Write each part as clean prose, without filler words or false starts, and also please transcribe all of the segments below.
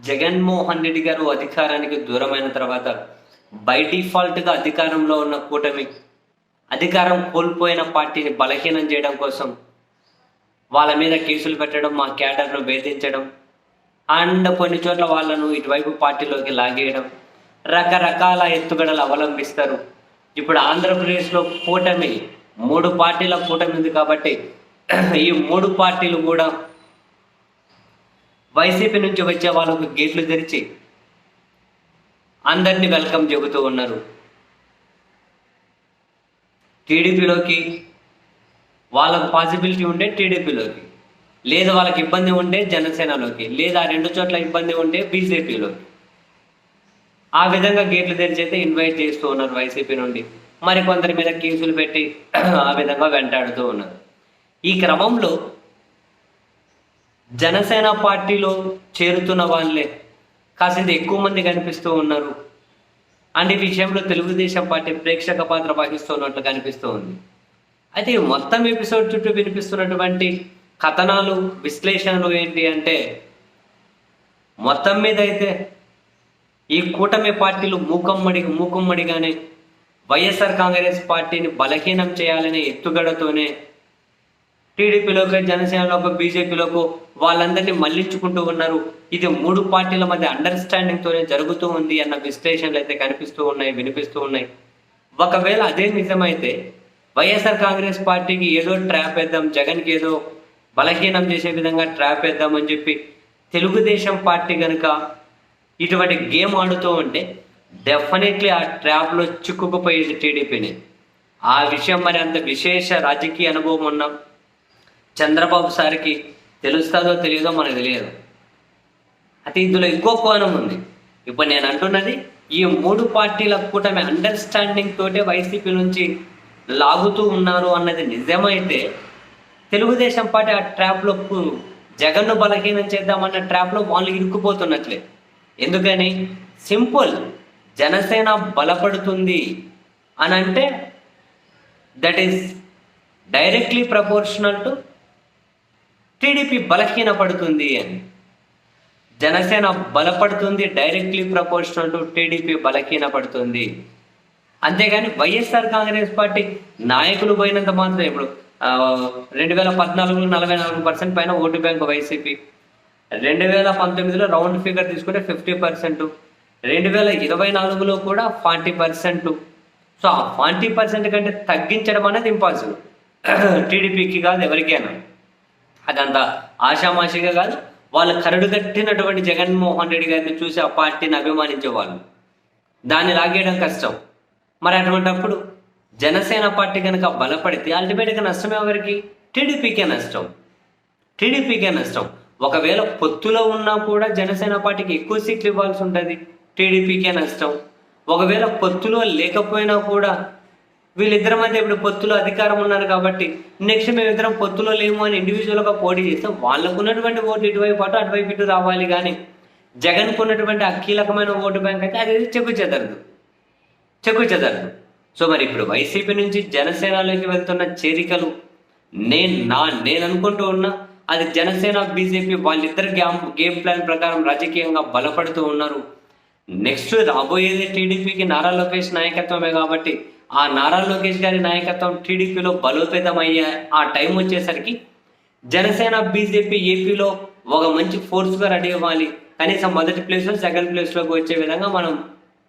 జగన్మోహన్ రెడ్డి గారు అధికారానికి దూరమైన తర్వాత బై డిఫాల్ట్గా అధికారంలో ఉన్న కూటమి అధికారం కోల్పోయిన పార్టీని బలహీనం చేయడం కోసం వాళ్ళ మీద కేసులు పెట్టడం, మా క్యాడర్ను వేధించడం అండ్ కొన్ని చోట్ల వాళ్ళను ఇటువైపు పార్టీలోకి లాగేయడం, రకరకాల ఎత్తుగడలు అవలంబిస్తారు. ఇప్పుడు ఆంధ్రప్రదేశ్లో కూటమి 3 పార్టీల కూటమి ఉంది కాబట్టి ఈ 3 పార్టీలు కూడా వైసీపీ నుంచి వచ్చే వాళ్ళకు గేట్లు తెరిచి అందరినీ వెల్కమ్ చెబుతూ ఉన్నారు. టీడీపీలోకి వాళ్ళకు పాసిబిలిటీ ఉంటే టీడీపీలోకి, లేదు వాళ్ళకి ఇబ్బంది ఉంటే జనసేనలోకి, లేదా 2 చోట్ల ఇబ్బంది ఉంటే బీజేపీలోకి. ఆ విధంగా గేట్లు తెరిచి అయితే ఇన్వైట్ చేస్తూ ఉన్నారు వైసీపీ నుండి. మరి కొందరి మీద కేసులు పెట్టి ఆ విధంగా వెంటాడుతూ ఉన్నారు. ఈ క్రమంలో జనసేన పార్టీలో చేరుతున్న వాళ్ళే కాసింత ఎక్కువ మంది కనిపిస్తూ ఉన్నారు. అండ్ ఈ విషయంలో తెలుగుదేశం పార్టీ ప్రేక్షక పాత్ర వహిస్తున్నట్లు కనిపిస్తూ ఉంది. అయితే మొత్తం ఎపిసోడ్ చుట్టూ వినిపిస్తున్నటువంటి కథనాలు, విశ్లేషణలు ఏంటి అంటే, మొత్తం మీద అయితే ఈ కూటమి పార్టీలు మూకుమ్మడిగానే వైఎస్ఆర్ కాంగ్రెస్ పార్టీని బలహీనం చేయాలనే ఎత్తుగడతోనే టీడీపీలోకి, జనసేనలోకి, బీజేపీలోకి వాళ్ళందరినీ మళ్లించుకుంటూ ఉన్నారు. ఇది 3 పార్టీల మధ్య అండర్స్టాండింగ్తోనే జరుగుతూ ఉంది అన్న విశ్లేషణలు అయితే కనిపిస్తూ ఉన్నాయి, వినిపిస్తూ ఉన్నాయి. ఒకవేళ అదే నిజమైతే వైఎస్ఆర్ కాంగ్రెస్ పార్టీకి ఏదో ట్రాప్ వేద్దాం, జగన్కి ఏదో బలహీనం చేసే విధంగా ట్రాప్ వేద్దామని చెప్పి తెలుగుదేశం పార్టీ కనుక ఇటువంటి గేమ్ ఆడుతూ ఉంటే డెఫినెట్లీ ఆ ట్రాప్లో చిక్కుకుపోయేది టీడీపీని. ఆ విషయం మరి అంత విశేష రాజకీయ అనుభవం ఉన్న చంద్రబాబు సార్కి తెలుస్తుందో తెలియదో మనకు తెలియదు. అయితే ఇందులో ఇంకో కోణం ఉంది. ఇప్పుడు నేను అంటున్నది, ఈ 3 పార్టీల కూటమి అండర్స్టాండింగ్ తోటే వైసీపీ నుంచి లాగుతూ ఉన్నారు అన్నది నిజమైతే తెలుగుదేశం పార్టీ ఆ ట్రాప్లో జగన్ను బలహీనం చేద్దామన్న ట్రాప్లో వాళ్ళు ఇరుక్కుపోతున్నట్లే. ఎందుకని? సింపుల్, జనసేన బలపడుతుంది అని అంటే that is directly proportional to TDP బలహీనపడుతుంది అని. జనసేన బలపడుతుంది డైరెక్ట్లీ ప్రపోర్షనల్ టు టీడీపీ బలహీనపడుతుంది. అంతేగాని వైఎస్ఆర్ కాంగ్రెస్ పార్టీ నాయకులు పోయినంత మాత్రం ఇప్పుడు 2014లో 44% పైన ఓటు బ్యాంక్ వైసీపీ, 2019లో రౌండ్ ఫిగర్ తీసుకుంటే 50%, 2024లో కూడా 40%. సో ఆ 40% కంటే తగ్గించడం అనేది ఇంపాసిబుల్. టీడీపీకి కాదు, ఎవరికైనా. అదంతా ఆషామాషిగా కాదు. వాళ్ళు కరడు కట్టినటువంటి జగన్మోహన్ రెడ్డి గారిని చూసి ఆ పార్టీని అభిమానించే వాళ్ళు, దాన్ని లాగేయడం కష్టం. మరి అటువంటిప్పుడు జనసేన పార్టీ కనుక బలపడితే అల్టిమేట్గా నష్టం ఎవరికి? టీడీపీకే నష్టం. టీడీపీకే నష్టం. ఒకవేళ పొత్తులో ఉన్నా కూడా జనసేన పార్టీకి ఎక్కువ సీట్లు ఇవ్వాల్సి ఉంటుంది, టీడీపీకే నష్టం. ఒకవేళ పొత్తులో లేకపోయినా కూడా వీళ్ళిద్దరి మధ్య ఇప్పుడు పొత్తులో అధికారం ఉన్నారు కాబట్టి నెక్స్ట్ మేమిద్దరం పొత్తులో లేము అని ఇండివిజువల్గా పోటీ చేస్తే వాళ్ళకు ఉన్నటువంటి ఓటు ఇటువైపు అటు అటువైపు ఇటు రావాలి. కానీ జగన్కు ఉన్నటువంటి ఆ కీలకమైన ఓటు బ్యాంక్ అయితే అది చెక్కు చెదరదు. సో మరి ఇప్పుడు వైసీపీ నుంచి జనసేనలోకి వెళ్తున్న చేరికలు నేను అనుకుంటూ ఉన్నా అది జనసేన, బీజేపీ వాళ్ళిద్దరు గేమ్ ప్లాన్ ప్రకారం రాజకీయంగా బలపడుతూ ఉన్నారు. నెక్స్ట్ రాబోయేది టీడీపీకి నారా లోకేష్ నాయకత్వమే కాబట్టి ఆ నారా లోకేష్ గారి నాయకత్వం టీడీపీలో బలోపేతమయ్యే ఆ టైం వచ్చేసరికి జనసేన, బీజేపీ ఏపీలో ఒక మంచి ఫోర్స్గా రెడీ అవ్వాలి. కనీసం మొదటి ప్లేస్లో, సెకండ్ ప్లేస్లోకి వచ్చే విధంగా మనం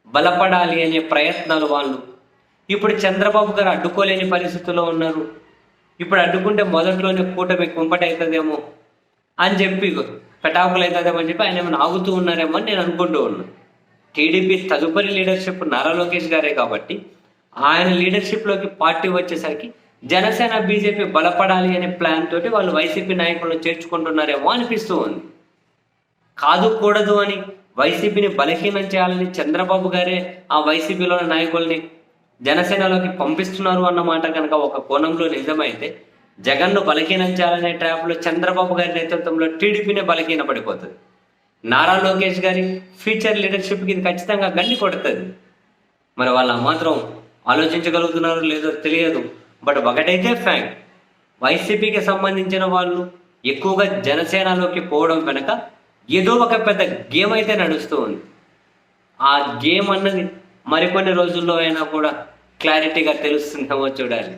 బలపడాలి అనే ప్రయత్నాలు వాళ్ళు. ఇప్పుడు చంద్రబాబు గారు అడ్డుకోలేని పరిస్థితుల్లో ఉన్నారు. ఇప్పుడు అడ్డుకుంటే మొదట్లోనే కూటమి కుంపటి అవుతుందేమో అని చెప్పి, పెటాకులు అవుతుందేమో అని చెప్పి ఆయన ఏమైనా ఆగుతూ ఉన్నారేమో అని నేను అనుకుంటూ ఉన్నాను. టీడీపీ తదుపరి లీడర్షిప్ నారా లోకేష్ గారే కాబట్టి ఆయన లీడర్షిప్లోకి పార్టీ వచ్చేసరికి జనసేన, బీజేపీ బలపడాలి అనే ప్లాన్ తోటి వాళ్ళు వైసీపీ నాయకులను చేర్చుకుంటున్నారేమో అనిపిస్తూ ఉంది. కాదు కూడదు అని వైసీపీని బలహీనం చేయాలని చంద్రబాబు గారే ఆ వైసీపీలోని నాయకుల్ని జనసేనలోకి పంపిస్తున్నారు అన్నమాట కనుక ఒక కోణంలో నిజమైతే, జగన్ను బలహీనం చేయాలనే ట్రాప్లో చంద్రబాబు గారి నేతృత్వంలో టీడీపీనే బలహీన పడిపోతుంది. నారా లోకేష్ గారి ఫ్యూచర్ లీడర్షిప్కి ఇది ఖచ్చితంగా గండి కొడుతుంది. మరి వాళ్ళు మాత్రం ఆలోచించగలుగుతున్నారో లేదో తెలియదు. బట్ ఒకటైతే ఫ్యాక్ట్, వైసీపీకి సంబంధించిన వాళ్ళు ఎక్కువగా జనసేనలోకి పోవడం వెనక ఏదో ఒక పెద్ద గేమ్ అయితే నడుస్తూ ఉంది. ఆ గేమ్ అన్నది మరికొన్ని రోజుల్లో అయినా కూడా క్లారిటీగా తెలుస్తుందేమో చూడాలి.